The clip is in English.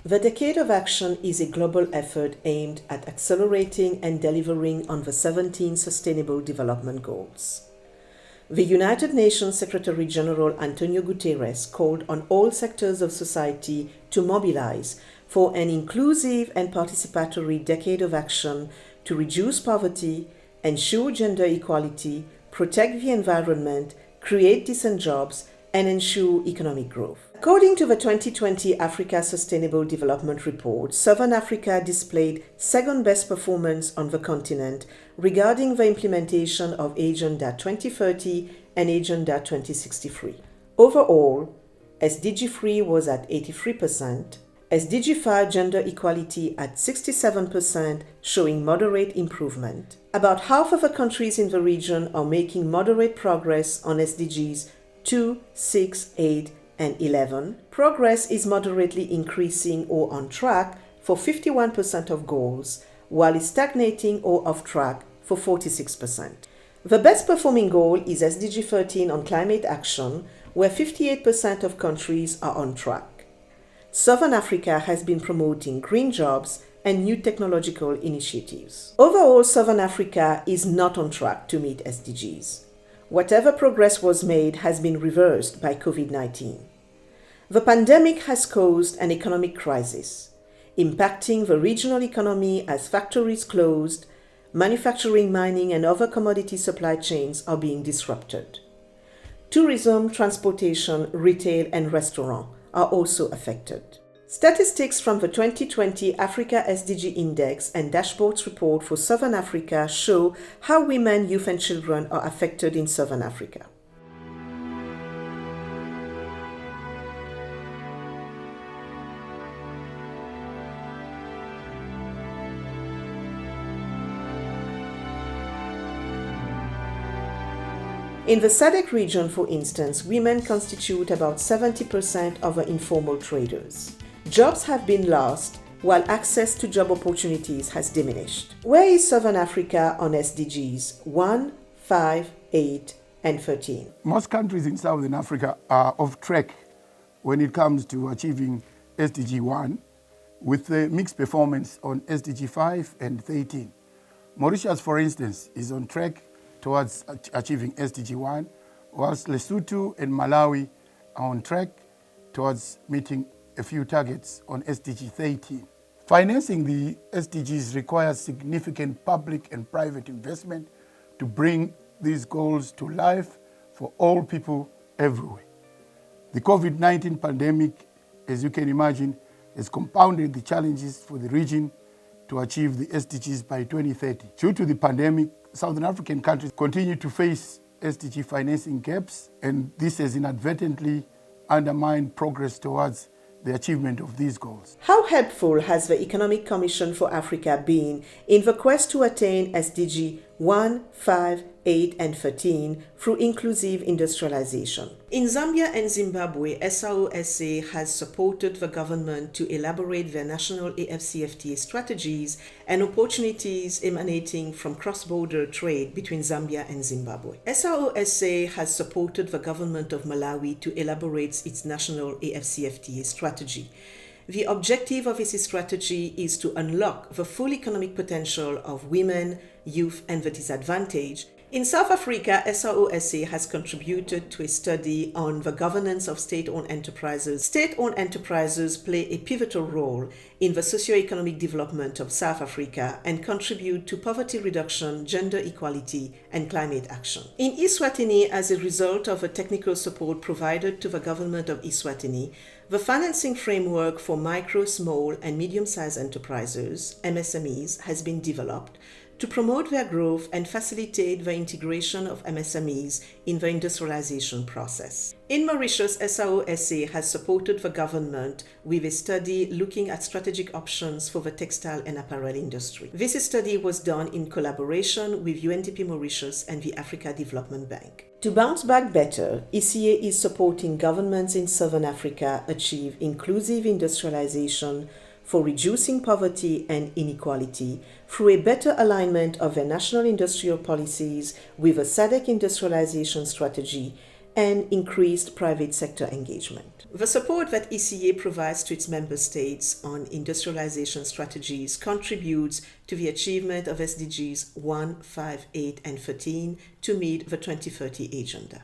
The Decade of Action is a global effort aimed at accelerating and delivering on the 17 Sustainable Development Goals. The United Nations Secretary General Antonio Guterres called on all sectors of society to mobilize for an inclusive and participatory decade of action to reduce poverty, ensure gender equality, protect the environment, create decent jobs, and ensure economic growth. According to the 2020 Africa Sustainable Development Report, Southern Africa displayed second best performance on the continent regarding the implementation of Agenda 2030 and Agenda 2063. Overall, SDG 3 was at 83%, SDG 5 gender equality at 67%, showing moderate improvement. About half of the countries in the region are making moderate progress on SDGs 2, 6, 8, and 11. Progress is moderately increasing or on track for 51% of goals, while it's stagnating or off track for 46%. The best performing goal is SDG 13 on climate action, where 58% of countries are on track. Southern Africa has been promoting green jobs and new technological initiatives. Overall, Southern Africa is not on track to meet SDGs. Whatever progress was made has been reversed by COVID-19. The pandemic has caused an economic crisis, impacting the regional economy as factories closed, manufacturing, mining, and other commodity supply chains are being disrupted. Tourism, transportation, retail, and restaurant are also affected. Statistics from the 2020 Africa SDG Index and Dashboards report for Southern Africa show how women, youth, and children are affected in Southern Africa. In the SADC region, for instance, women constitute about 70% of the informal traders. Jobs have been lost, while access to job opportunities has diminished. Where is Southern Africa on SDGs 1, 5, 8, and 13? Most countries in Southern Africa are off track when it comes to achieving SDG 1, with a mixed performance on SDG 5 and 13. Mauritius, for instance, is on track towards achieving SDG 1, whilst Lesotho and Malawi are on track towards meeting a few targets on SDG 13. Financing the SDGs requires significant public and private investment to bring these goals to life for all people everywhere. The COVID-19 pandemic, as you can imagine, has compounded the challenges for the region to achieve the SDGs by 2030. Due to the pandemic, Southern African countries continue to face SDG financing gaps, and this has inadvertently undermined progress towards the achievement of these goals. How helpful has the Economic Commission for Africa been in the quest to attain SDG 1, 5, 8, and 13 through inclusive industrialization? In Zambia and Zimbabwe, SAO-SA has supported the government to elaborate their national AfCFTA strategies and opportunities emanating from cross-border trade between Zambia and Zimbabwe. SAO-SA has supported the government of Malawi to elaborate its national AfCFTA strategy. The objective of this strategy is to unlock the full economic potential of women, youth, and the disadvantaged. In South Africa, SAO-SA has contributed to a study on the governance of state-owned enterprises. State-owned enterprises play a pivotal role in the socio-economic development of South Africa and contribute to poverty reduction, gender equality, and climate action. In Eswatini, as a result of the technical support provided to the government of Eswatini, the financing framework for micro, small, and medium-sized enterprises, MSMEs, has been developed to promote their growth and facilitate the integration of MSMEs in the industrialization process. In Mauritius, SAO-SA has supported the government with a study looking at strategic options for the textile and apparel industry. This study was done in collaboration with UNDP Mauritius and the Africa Development Bank. To bounce back better, ECA is supporting governments in Southern Africa achieve inclusive industrialization for reducing poverty and inequality through a better alignment of their national industrial policies with a SADC industrialization strategy and increased private sector engagement. The support that ECA provides to its member states on industrialization strategies contributes to the achievement of SDGs 1, 5, 8, and 13 to meet the 2030 agenda.